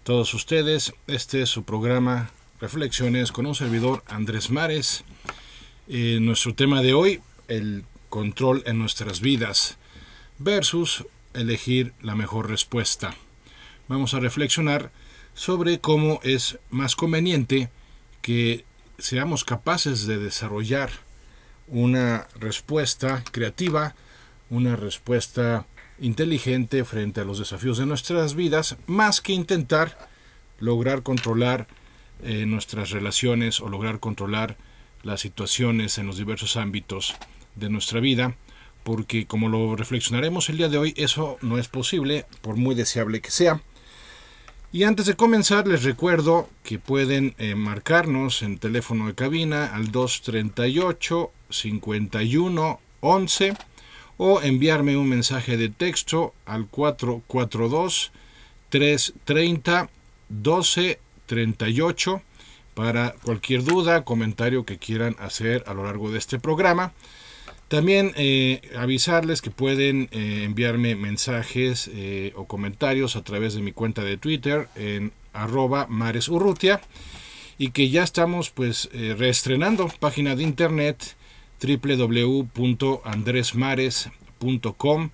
Todos ustedes, este es su programa Reflexiones con un servidor, Andrés Mares. Nuestro tema de hoy, el control en nuestras vidas versus elegir la mejor respuesta. Vamos a reflexionar sobre cómo es más conveniente que seamos capaces de desarrollar una respuesta creativa, una respuesta inteligente frente a los desafíos de nuestras vidas, más que intentar lograr controlar nuestras relaciones o lograr controlar las situaciones en los diversos ámbitos de nuestra vida, porque como lo reflexionaremos el día de hoy, eso no es posible, por muy deseable que sea. Y antes de comenzar, les recuerdo que pueden marcarnos en teléfono de cabina al 238-5111 o enviarme un mensaje de texto al 442-330-1238 para cualquier duda, comentario que quieran hacer a lo largo de este programa. También avisarles que pueden enviarme mensajes o comentarios a través de mi cuenta de Twitter en @maresurrutia, y que ya estamos reestrenando página de internet www.andresmares.com.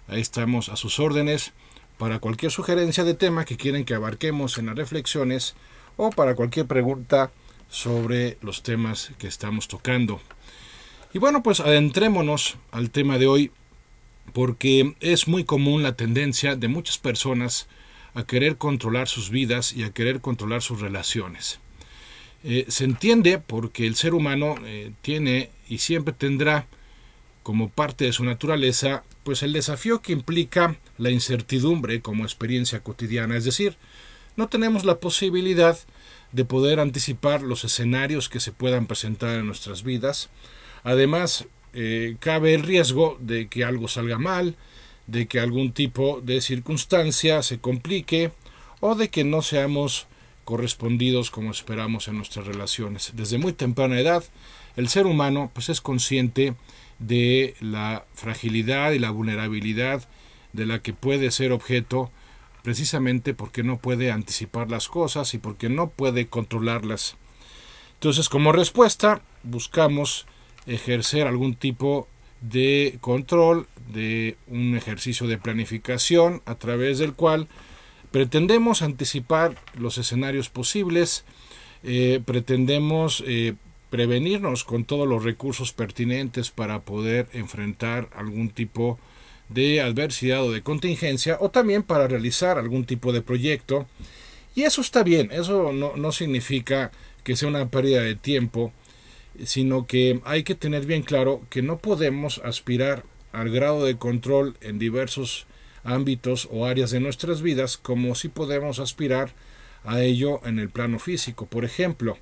Ahí estamos a sus órdenes para cualquier sugerencia de tema que quieren que abarquemos en las reflexiones o para cualquier pregunta sobre los temas que estamos tocando. Y bueno, pues adentrémonos al tema de hoy, porque es muy común la tendencia de muchas personas a querer controlar sus vidas y a querer controlar sus relaciones. Se entiende porque el ser humano tiene y siempre tendrá como parte de su naturaleza pues el desafío que implica la incertidumbre como experiencia cotidiana, es decir, no tenemos la posibilidad de poder anticipar los escenarios que se puedan presentar en nuestras vidas. Además, cabe el riesgo de que algo salga mal, de que algún tipo de circunstancia se complique o de que no seamos correspondidos como esperamos en nuestras relaciones. Desde muy temprana edad, el ser humano es consciente de la fragilidad y la vulnerabilidad de la que puede ser objeto, precisamente porque no puede anticipar las cosas y porque no puede controlarlas. Entonces, como respuesta, buscamos ejercer algún tipo de control, de un ejercicio de planificación a través del cual pretendemos anticipar los escenarios posibles, pretendemos prevenirnos con todos los recursos pertinentes para poder enfrentar algún tipo de adversidad o de contingencia, o también para realizar algún tipo de proyecto. Y eso está bien, eso no significa que sea una pérdida de tiempo, sino que hay que tener bien claro que no podemos aspirar al grado de control en diversos ámbitos o áreas de nuestras vidas como si podemos aspirar a ello en el plano físico. Por ejemplo,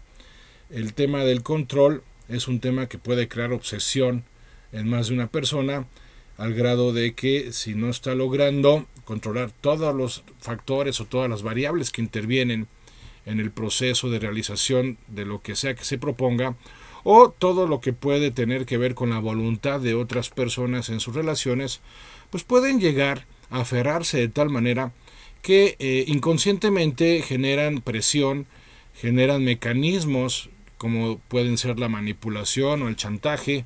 el tema del control es un tema que puede crear obsesión en más de una persona, al grado de que si no está logrando controlar todos los factores o todas las variables que intervienen en el proceso de realización de lo que sea que se proponga, o todo lo que puede tener que ver con la voluntad de otras personas en sus relaciones, pues pueden llegar a aferrarse de tal manera que inconscientemente generan presión, generan mecanismos como pueden ser la manipulación o el chantaje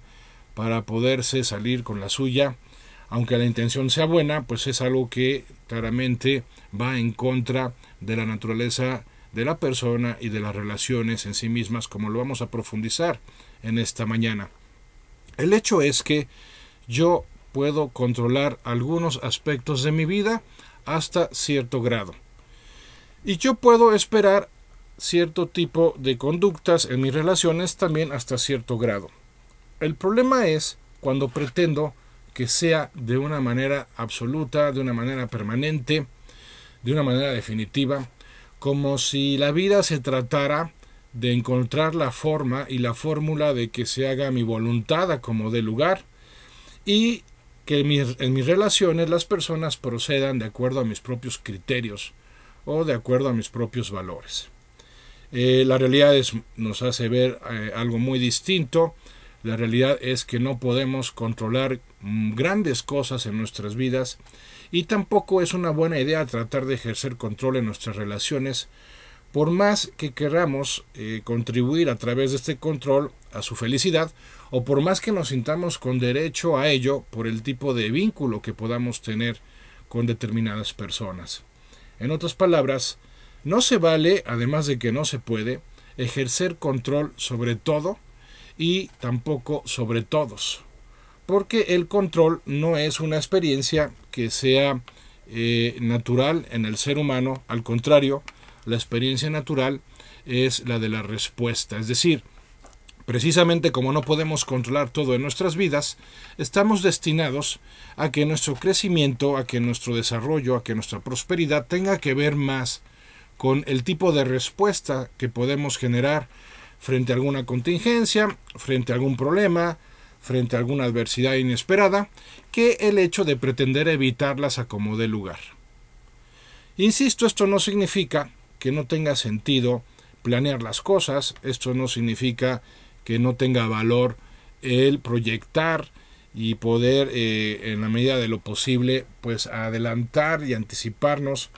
para poderse salir con la suya. Aunque la intención sea buena, pues es algo que claramente va en contra de la naturaleza de la persona y de las relaciones en sí mismas, como lo vamos a profundizar en esta mañana. El hecho es que yo puedo controlar algunos aspectos de mi vida hasta cierto grado, y yo puedo esperar cierto tipo de conductas en mis relaciones también hasta cierto grado. El problema es cuando pretendo que sea de una manera absoluta, de una manera permanente, de una manera definitiva, como si la vida se tratara de encontrar la forma y la fórmula de que se haga mi voluntad a como dé lugar, y que en mis relaciones las personas procedan de acuerdo a mis propios criterios o de acuerdo a mis propios valores. La realidad nos hace ver algo muy distinto. La realidad es que no podemos controlar grandes cosas en nuestras vidas y tampoco es una buena idea tratar de ejercer control en nuestras relaciones, por más que queramos contribuir a través de este control a su felicidad, o por más que nos sintamos con derecho a ello por el tipo de vínculo que podamos tener con determinadas personas. En otras palabras, no se vale, además de que no se puede, ejercer control sobre todo y tampoco sobre todos, porque el control no es una experiencia que sea natural en el ser humano. Al contrario, la experiencia natural es la de la respuesta, es decir, precisamente como no podemos controlar todo en nuestras vidas, estamos destinados a que nuestro crecimiento, a que nuestro desarrollo, a que nuestra prosperidad tenga que ver más con el tipo de respuesta que podemos generar frente a alguna contingencia, frente a algún problema, frente a alguna adversidad inesperada, que el hecho de pretender evitarlas a como dé lugar. Insisto, esto no significa que no tenga sentido planear las cosas, esto no significa que no tenga valor el proyectar y poder en la medida de lo posible pues adelantar y anticiparnos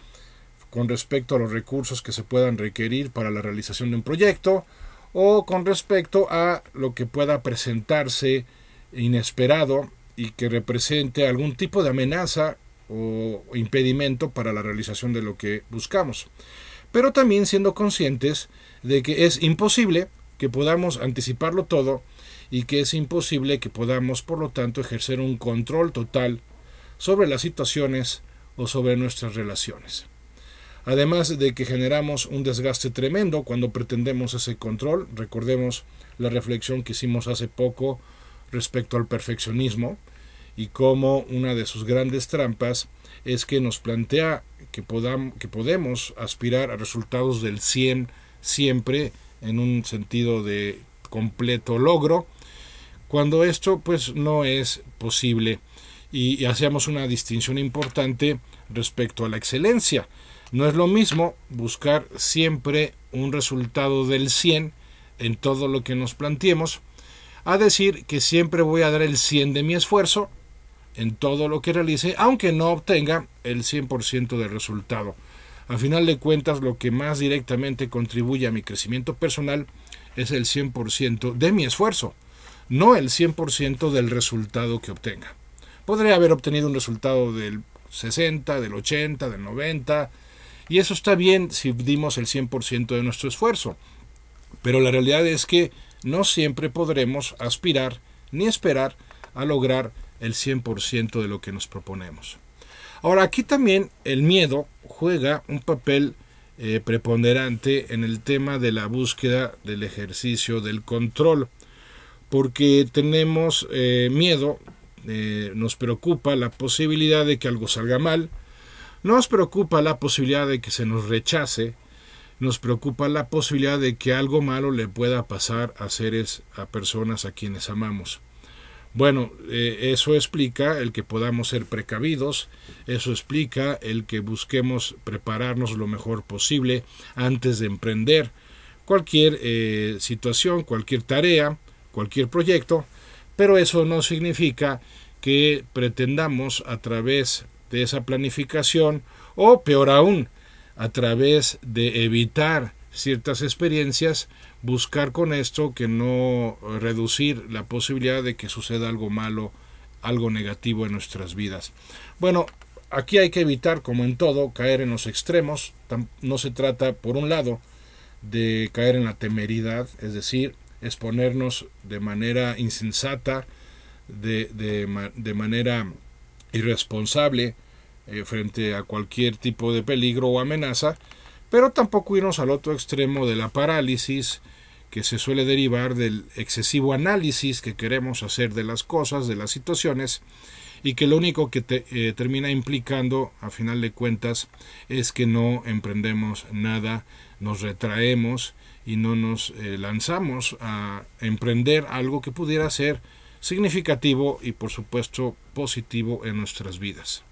con respecto a los recursos que se puedan requerir para la realización de un proyecto, o con respecto a lo que pueda presentarse inesperado y que represente algún tipo de amenaza o impedimento para la realización de lo que buscamos. Pero también siendo conscientes de que es imposible que podamos anticiparlo todo y que es imposible que podamos, por lo tanto, ejercer un control total sobre las situaciones o sobre nuestras relaciones. Además de que generamos un desgaste tremendo cuando pretendemos ese control. Recordemos la reflexión que hicimos hace poco respecto al perfeccionismo y cómo una de sus grandes trampas es que nos plantea que podemos aspirar a resultados del 100 siempre en un sentido de completo logro, cuando esto pues no es posible, y hacemos una distinción importante respecto a la excelencia. No es lo mismo buscar siempre un resultado del 100 en todo lo que nos planteemos, a decir que siempre voy a dar el 100 de mi esfuerzo en todo lo que realice, aunque no obtenga el 100% del resultado. A final de cuentas, lo que más directamente contribuye a mi crecimiento personal es el 100% de mi esfuerzo, no el 100% del resultado que obtenga. Podría haber obtenido un resultado del 60, del 80, del 90, y eso está bien si dimos el 100% de nuestro esfuerzo. Pero la realidad es que no siempre podremos aspirar ni esperar a lograr el 100% de lo que nos proponemos. Ahora, aquí también el miedo juega un papel preponderante en el tema de la búsqueda del ejercicio del control, porque tenemos miedo, nos preocupa la posibilidad de que algo salga mal, nos preocupa la posibilidad de que se nos rechace, nos preocupa la posibilidad de que algo malo le pueda pasar a personas a quienes amamos. Bueno, eso explica el que podamos ser precavidos, eso explica el que busquemos prepararnos lo mejor posible antes de emprender cualquier situación, cualquier tarea, cualquier proyecto, pero eso no significa que pretendamos a través de esa planificación, o peor aún, a través de evitar ciertas experiencias, buscar con esto que no reducir la posibilidad de que suceda algo malo, algo negativo en nuestras vidas. Bueno, aquí hay que evitar, como en todo, caer en los extremos. No se trata, por un lado, de caer en la temeridad, es decir, exponernos de manera insensata, de manera irresponsable frente a cualquier tipo de peligro o amenaza, pero tampoco irnos al otro extremo de la parálisis, que se suele derivar del excesivo análisis que queremos hacer de las cosas, de las situaciones, y que lo único que termina implicando, a final de cuentas, es que no emprendemos nada, nos retraemos y no nos lanzamos a emprender algo que pudiera ser significativo y, por supuesto, positivo en nuestras vidas.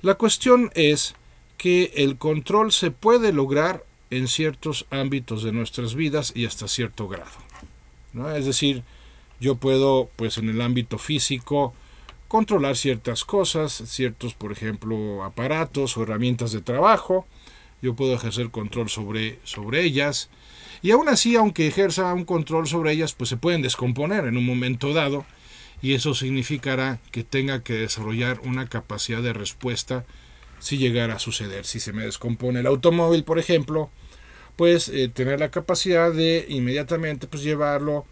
La cuestión es que el control se puede lograr en ciertos ámbitos de nuestras vidas y hasta cierto grado, ¿no? Es decir, Yo puedo, pues en el ámbito físico, controlar ciertas cosas, ciertos, por ejemplo, aparatos o herramientas de trabajo. Yo puedo ejercer control sobre ellas. Y aún así, aunque ejerza un control sobre ellas, pues se pueden descomponer en un momento dado. Y eso significará que tenga que desarrollar una capacidad de respuesta si llegara a suceder. Si se me descompone el automóvil, por ejemplo, pues tener la capacidad de inmediatamente pues llevarlo,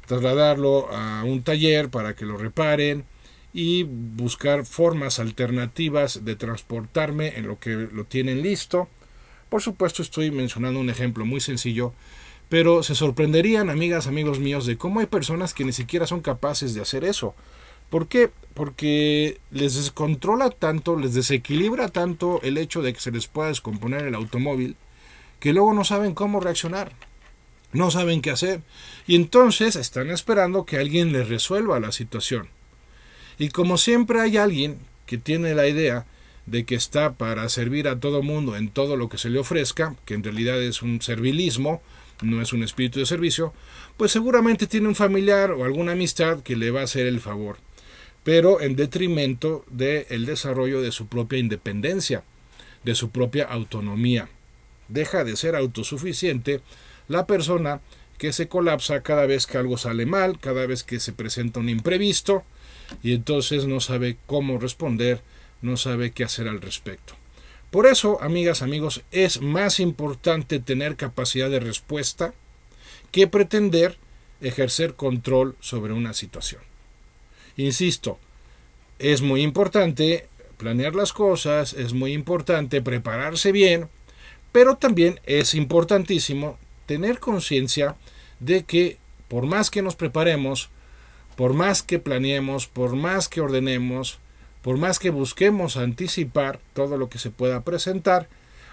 trasladarlo a un taller para que lo reparen y buscar formas alternativas de transportarme en lo que lo tienen listo. Por supuesto, estoy mencionando un ejemplo muy sencillo, pero se sorprenderían, amigas, amigos míos, de cómo hay personas que ni siquiera son capaces de hacer eso. ¿Por qué? Porque les descontrola tanto, les desequilibra tanto el hecho de que se les pueda descomponer el automóvil, que luego no saben cómo reaccionar, no saben qué hacer, y entonces están esperando que alguien les resuelva la situación. Y como siempre hay alguien que tiene la idea de que está para servir a todo mundo en todo lo que se le ofrezca, que en realidad es un servilismo, no es un espíritu de servicio, pues seguramente tiene un familiar o alguna amistad que le va a hacer el favor, pero en detrimento del desarrollo de su propia independencia, de su propia autonomía. Deja de ser autosuficiente la persona que se colapsa cada vez que algo sale mal, cada vez que se presenta un imprevisto, y entonces no sabe cómo responder, no sabe qué hacer al respecto. Por eso, amigas, amigos, es más importante tener capacidad de respuesta que pretender ejercer control sobre una situación. Insisto, es muy importante planear las cosas, es muy importante prepararse bien, pero también es importantísimo tener conciencia de que por más que nos preparemos, por más que planeemos, por más que ordenemos, por más que busquemos anticipar todo lo que se pueda presentar,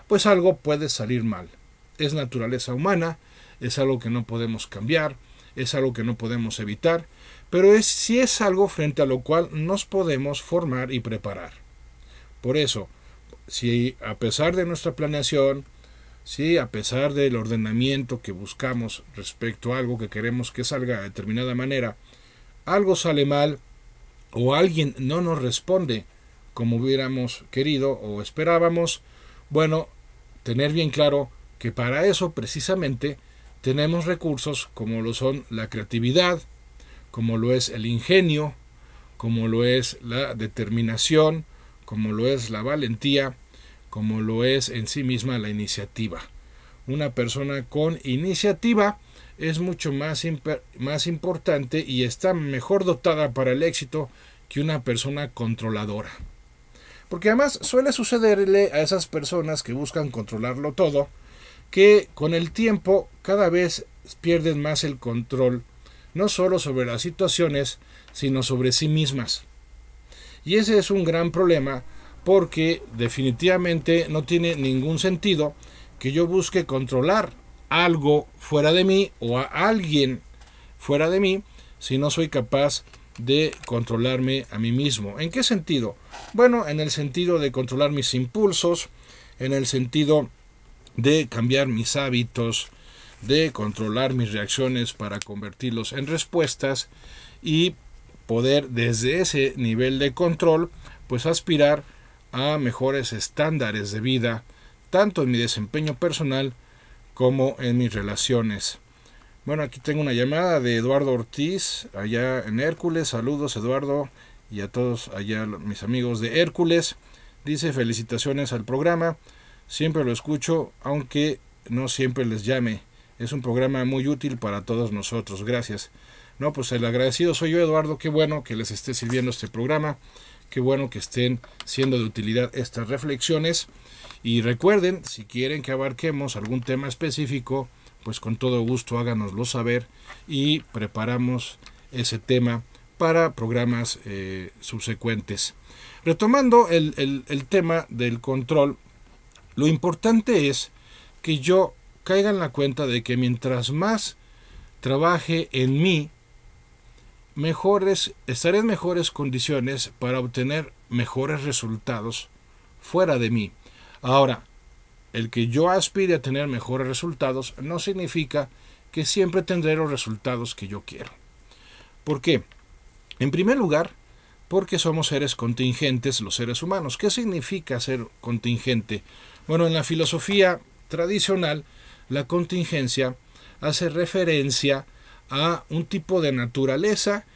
pues algo puede salir mal. Es naturaleza humana, es algo que no podemos cambiar, es algo que no podemos evitar, pero sí es algo frente a lo cual nos podemos formar y preparar. Por eso, si a pesar de nuestra planeación, si a pesar del ordenamiento que buscamos respecto a algo que queremos que salga de determinada manera, algo sale mal o alguien no nos responde como hubiéramos querido o esperábamos, bueno, tener bien claro que para eso precisamente tenemos recursos como lo son la creatividad, como lo es el ingenio, como lo es la determinación, como lo es la valentía, como lo es en sí misma la iniciativa. Una persona con iniciativa es mucho más importante y está mejor dotada para el éxito que una persona controladora. Porque además suele sucederle a esas personas que buscan controlarlo todo, que con el tiempo cada vez pierden más el control, no solo sobre las situaciones, sino sobre sí mismas. Y ese es un gran problema porque definitivamente no tiene ningún sentido que yo busque controlar algo fuera de mí o a alguien fuera de mí si no soy capaz de controlarme a mí mismo. ¿En qué sentido? Bueno, en el sentido de controlar mis impulsos, en el sentido de cambiar mis hábitos, de controlar mis reacciones para convertirlos en respuestas y poder desde ese nivel de control pues aspirar a mejores estándares de vida, tanto en mi desempeño personal como en mis relaciones. Bueno, aquí tengo una llamada de Eduardo Ortiz, allá en Hércules. Saludos, Eduardo, y a todos allá mis amigos de Hércules. Dice: felicitaciones al programa, siempre lo escucho, aunque no siempre les llame. Es un programa muy útil para todos nosotros. Gracias. No, pues el agradecido soy yo, Eduardo. Qué bueno que les esté sirviendo este programa. Qué bueno que estén siendo de utilidad estas reflexiones. Y recuerden, si quieren que abarquemos algún tema específico, pues con todo gusto háganoslo saber y preparamos ese tema para programas subsecuentes. Retomando el tema del control, lo importante es que yo caiga en la cuenta de que mientras más trabaje en mí, estaré en mejores condiciones para obtener mejores resultados fuera de mí. Ahora, el que yo aspire a tener mejores resultados no significa que siempre tendré los resultados que yo quiero. ¿Por qué? En primer lugar, porque somos seres contingentes los seres humanos. ¿Qué significa ser contingente? Bueno, en la filosofía tradicional, la contingencia hace referencia a un tipo de naturaleza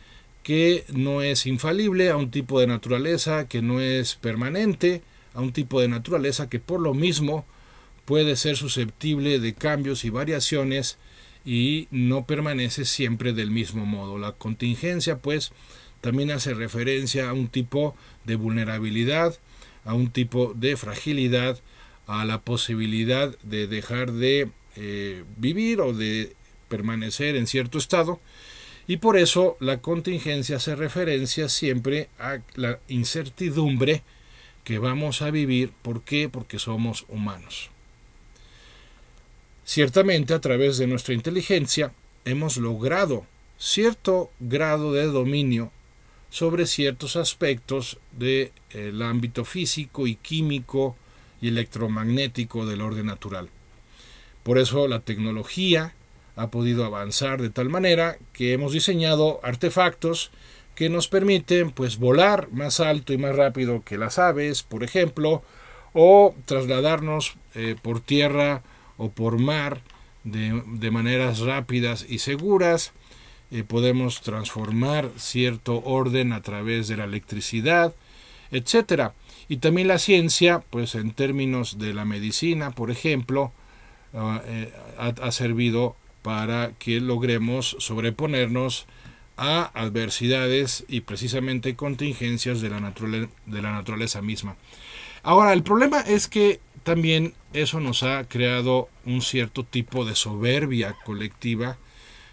que no es infalible, a un tipo de naturaleza que no es permanente, a un tipo de naturaleza que por lo mismo puede ser susceptible de cambios y variaciones y no permanece siempre del mismo modo. La contingencia, pues, también hace referencia a un tipo de vulnerabilidad, a un tipo de fragilidad, a la posibilidad de dejar de vivir o de permanecer en cierto estado, y por eso la contingencia hace referencia siempre a la incertidumbre que vamos a vivir. ¿Por qué? Porque somos humanos. Ciertamente, a través de nuestra inteligencia hemos logrado cierto grado de dominio sobre ciertos aspectos del ámbito físico y químico y electromagnético del orden natural. Por eso la tecnología ha podido avanzar de tal manera que hemos diseñado artefactos que nos permiten, pues, volar más alto y más rápido que las aves, por ejemplo, o trasladarnos por tierra o por mar de maneras rápidas y seguras. Podemos transformar cierto orden a través de la electricidad, etcétera. Y también la ciencia, pues en términos de la medicina, por ejemplo, ha servido para que logremos sobreponernos a adversidades y precisamente contingencias de la naturaleza misma. Ahora, el problema es que también eso nos ha creado un cierto tipo de soberbia colectiva.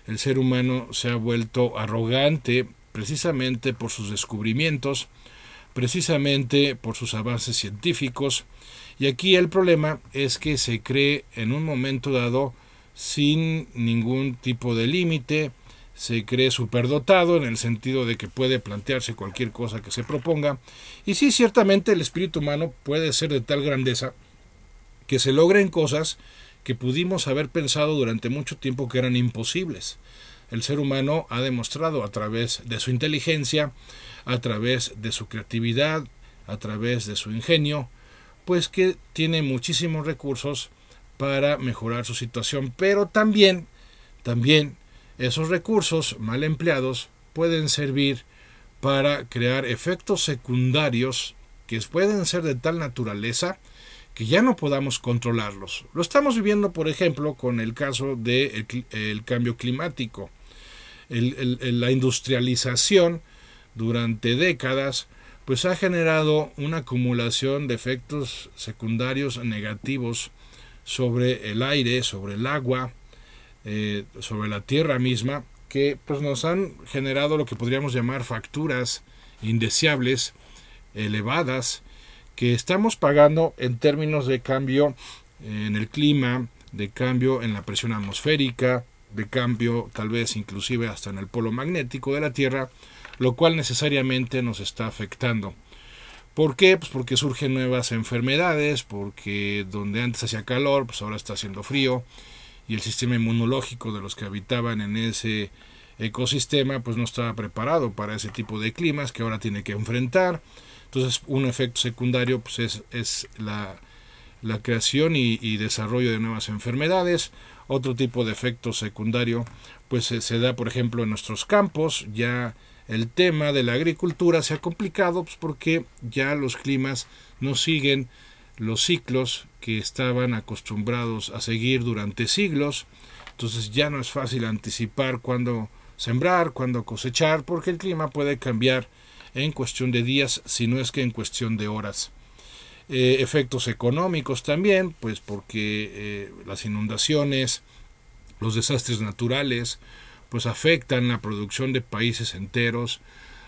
El ser humano se ha vuelto arrogante precisamente por sus descubrimientos, precisamente por sus avances científicos, y aquí el problema es que se cree en un momento dado sin ningún tipo de límite, se cree superdotado en el sentido de que puede plantearse cualquier cosa que se proponga, y sí, ciertamente el espíritu humano puede ser de tal grandeza que se logren cosas que pudimos haber pensado durante mucho tiempo que eran imposibles. El ser humano ha demostrado a través de su inteligencia, a través de su creatividad, a través de su ingenio, pues que tiene muchísimos recursos para mejorar su situación, pero también esos recursos mal empleados pueden servir para crear efectos secundarios que pueden ser de tal naturaleza que ya no podamos controlarlos. Lo estamos viviendo, por ejemplo, con el caso del cambio climático. La industrialización durante décadas pues ha generado una acumulación de efectos secundarios negativos sobre el aire, sobre el agua, sobre la tierra misma, que pues nos han generado lo que podríamos llamar facturas indeseables, elevadas, que estamos pagando en términos de cambio en el clima, de cambio en la presión atmosférica, de cambio tal vez inclusive hasta en el polo magnético de la Tierra, lo cual necesariamente nos está afectando. ¿Por qué? Pues porque surgen nuevas enfermedades, porque donde antes hacía calor, pues ahora está haciendo frío, y el sistema inmunológico de los que habitaban en ese ecosistema pues no estaba preparado para ese tipo de climas que ahora tiene que enfrentar. Entonces, un efecto secundario pues es la creación y desarrollo de nuevas enfermedades. Otro tipo de efecto secundario pues se da, por ejemplo, en nuestros campos. Ya el tema de la agricultura se ha complicado pues porque ya los climas no siguen los ciclos que estaban acostumbrados a seguir durante siglos. Entonces ya no es fácil anticipar cuándo sembrar, cuándo cosechar, porque el clima puede cambiar en cuestión de días, si no es que en cuestión de horas. Efectos económicos también, pues porque las inundaciones, los desastres naturales, pues afectan la producción de países enteros,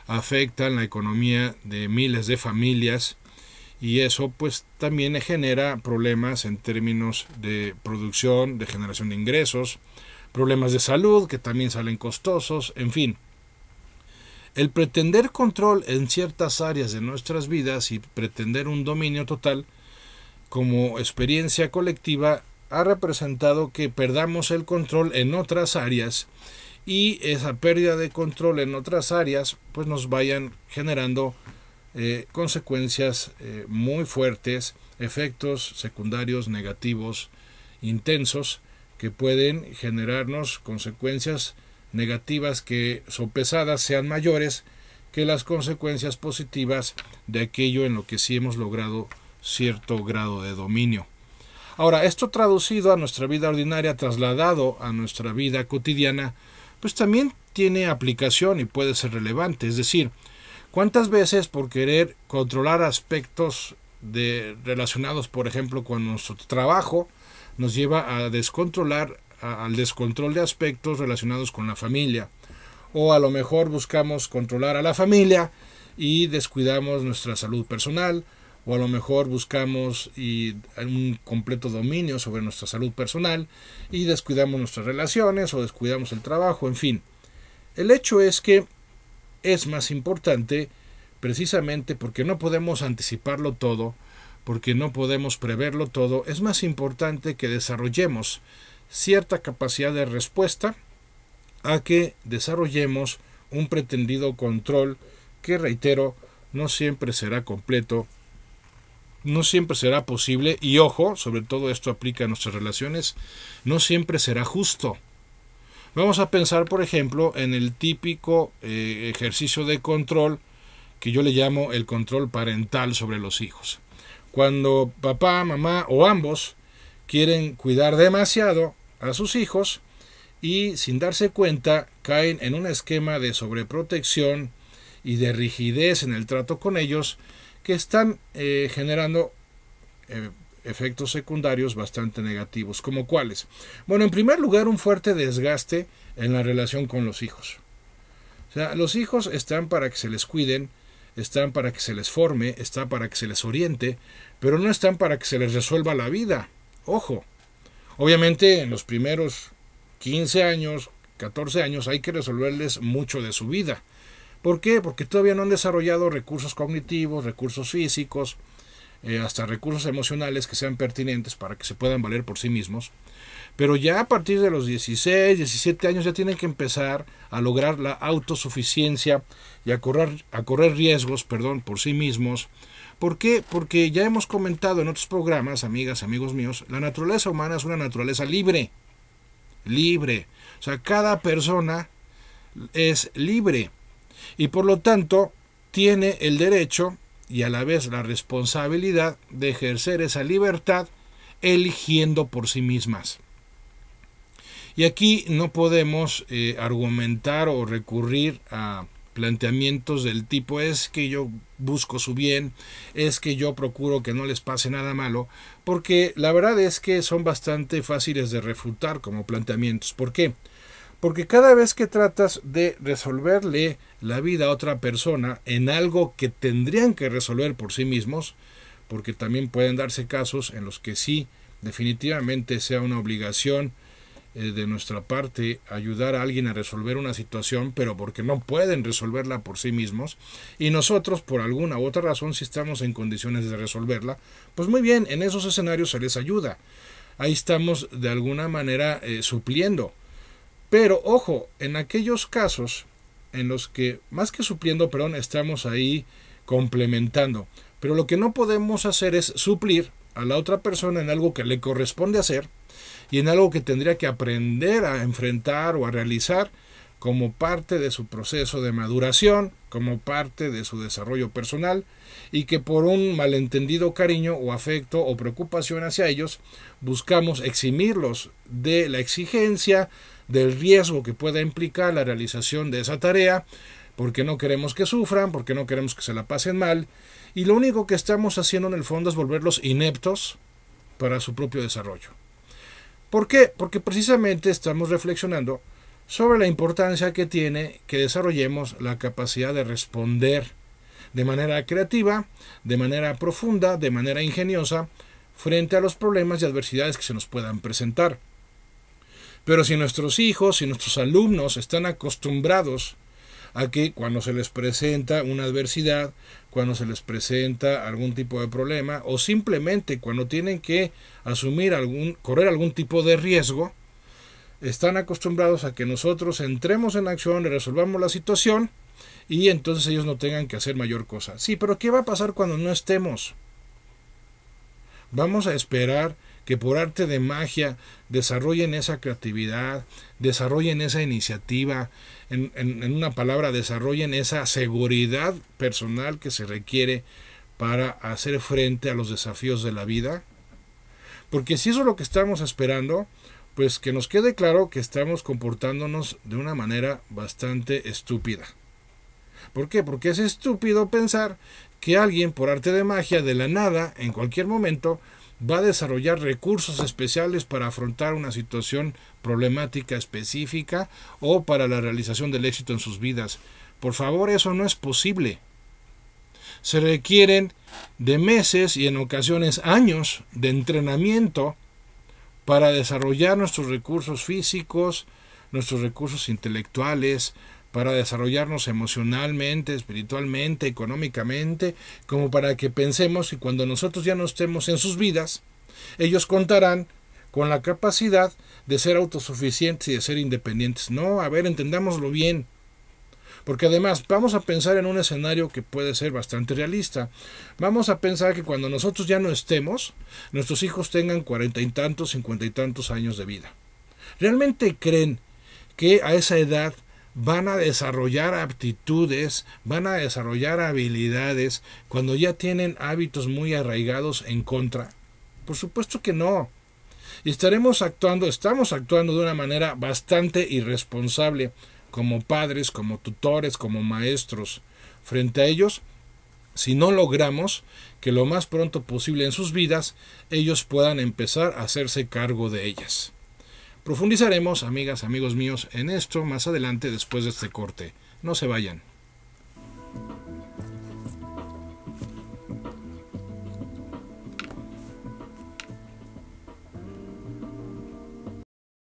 afectan la economía de miles de familias, y eso pues también genera problemas en términos de producción, de generación de ingresos, problemas de salud que también salen costosos, en fin. El pretender control en ciertas áreas de nuestras vidas y pretender un dominio total como experiencia colectiva ha representado que perdamos el control en otras áreas y esa pérdida de control en otras áreas pues nos vayan generando consecuencias muy fuertes, efectos secundarios negativos intensos que pueden generarnos consecuencias negativas que sopesadas sean mayores que las consecuencias positivas de aquello en lo que sí hemos logrado cierto grado de dominio. Ahora, esto traducido a nuestra vida ordinaria, trasladado a nuestra vida cotidiana, pues también tiene aplicación y puede ser relevante. Es decir, ¿cuántas veces por querer controlar aspectos relacionados, por ejemplo, con nuestro trabajo, nos lleva a descontrolar, al descontrol de aspectos relacionados con la familia? O a lo mejor buscamos controlar a la familia y descuidamos nuestra salud personal, o a lo mejor buscamos un completo dominio sobre nuestra salud personal y descuidamos nuestras relaciones o descuidamos el trabajo, en fin. El hecho es que es más importante, precisamente porque no podemos anticiparlo todo, porque no podemos preverlo todo, es más importante que desarrollemos cierta capacidad de respuesta a que desarrollemos un pretendido control que, reitero, no siempre será completo, no siempre será posible y, ojo, sobre todo esto aplica a nuestras relaciones, no siempre será justo. Vamos a pensar, por ejemplo, en el típico ejercicio de control que yo le llamo el control parental sobre los hijos. Cuando papá, mamá o ambos quieren cuidar demasiado a sus hijos y sin darse cuenta caen en un esquema de sobreprotección y de rigidez en el trato con ellos que están generando efectos secundarios bastante negativos. ¿Como cuáles? Bueno, en primer lugar, un fuerte desgaste en la relación con los hijos. O sea, los hijos están para que se les cuiden, están para que se les forme, están para que se les oriente, pero no están para que se les resuelva la vida. Ojo, obviamente en los primeros 15 años, 14 años hay que resolverles mucho de su vida. ¿Por qué? Porque todavía no han desarrollado recursos cognitivos, recursos físicos, hasta recursos emocionales que sean pertinentes para que se puedan valer por sí mismos. Pero ya a partir de los 16, 17 años ya tienen que empezar a lograr la autosuficiencia y a correr riesgos, por sí mismos. ¿Por qué? Porque ya hemos comentado en otros programas, amigas, amigos míos, la naturaleza humana es una naturaleza libre. Libre. O sea, cada persona es libre. Y por lo tanto tiene el derecho y a la vez la responsabilidad de ejercer esa libertad eligiendo por sí mismas. Y aquí no podemos argumentar o recurrir a planteamientos del tipo es que yo busco su bien, es que yo procuro que no les pase nada malo, porque la verdad es que son bastante fáciles de refutar como planteamientos. ¿Por qué? Porque cada vez que tratas de resolverle la vida a otra persona en algo que tendrían que resolver por sí mismos, porque también pueden darse casos en los que sí, definitivamente sea una obligación de nuestra parte ayudar a alguien a resolver una situación, pero porque no pueden resolverla por sí mismos, y nosotros por alguna u otra razón si estamos en condiciones de resolverla, pues muy bien, en esos escenarios se les ayuda. Ahí estamos de alguna manera supliendo. Pero ojo, en aquellos casos en los que, más que supliendo, estamos ahí complementando. Pero lo que no podemos hacer es suplir a la otra persona en algo que le corresponde hacer y en algo que tendría que aprender a enfrentar o a realizar como parte de su proceso de maduración, como parte de su desarrollo personal, y que por un malentendido cariño o afecto o preocupación hacia ellos buscamos eximirlos de la exigencia, del riesgo que pueda implicar la realización de esa tarea, porque no queremos que sufran, porque no queremos que se la pasen mal, y lo único que estamos haciendo en el fondo es volverlos ineptos para su propio desarrollo. ¿Por qué? Porque precisamente estamos reflexionando sobre la importancia que tiene que desarrollemos la capacidad de responder de manera creativa, de manera profunda, de manera ingeniosa, frente a los problemas y adversidades que se nos puedan presentar. Pero si nuestros hijos, si nuestros alumnos están acostumbrados a que cuando se les presenta una adversidad, cuando se les presenta algún tipo de problema, o simplemente cuando tienen que correr algún tipo de riesgo, están acostumbrados a que nosotros entremos en acción y resolvamos la situación y entonces ellos no tengan que hacer mayor cosa. Sí, pero ¿qué va a pasar cuando no estemos? Vamos a esperar que por arte de magia desarrollen esa creatividad, desarrollen esa iniciativa, en una palabra, desarrollen esa seguridad personal que se requiere para hacer frente a los desafíos de la vida. Porque si eso es lo que estamos esperando, pues que nos quede claro que estamos comportándonos de una manera bastante estúpida. ¿Por qué? Porque es estúpido pensar que alguien por arte de magia de la nada, en cualquier momento, va a desarrollar recursos especiales para afrontar una situación problemática específica o para la realización del éxito en sus vidas. Por favor, eso no es posible. Se requieren de meses y en ocasiones años de entrenamiento para desarrollar nuestros recursos físicos, nuestros recursos intelectuales, para desarrollarnos emocionalmente, espiritualmente, económicamente, como para que pensemos que cuando nosotros ya no estemos en sus vidas, ellos contarán con la capacidad de ser autosuficientes y de ser independientes. No, a ver, entendámoslo bien. Porque además vamos a pensar en un escenario que puede ser bastante realista. Vamos a pensar que cuando nosotros ya no estemos, nuestros hijos tengan 40 y tantos, 50 y tantos años de vida. ¿Realmente creen que a esa edad van a desarrollar aptitudes, van a desarrollar habilidades cuando ya tienen hábitos muy arraigados en contra? Por supuesto que no. Y estamos actuando de una manera bastante irresponsable como padres, como tutores, como maestros frente a ellos, si no logramos que lo más pronto posible en sus vidas ellos puedan empezar a hacerse cargo de ellas. Profundizaremos, amigas, amigos míos, en esto más adelante después de este corte. No se vayan.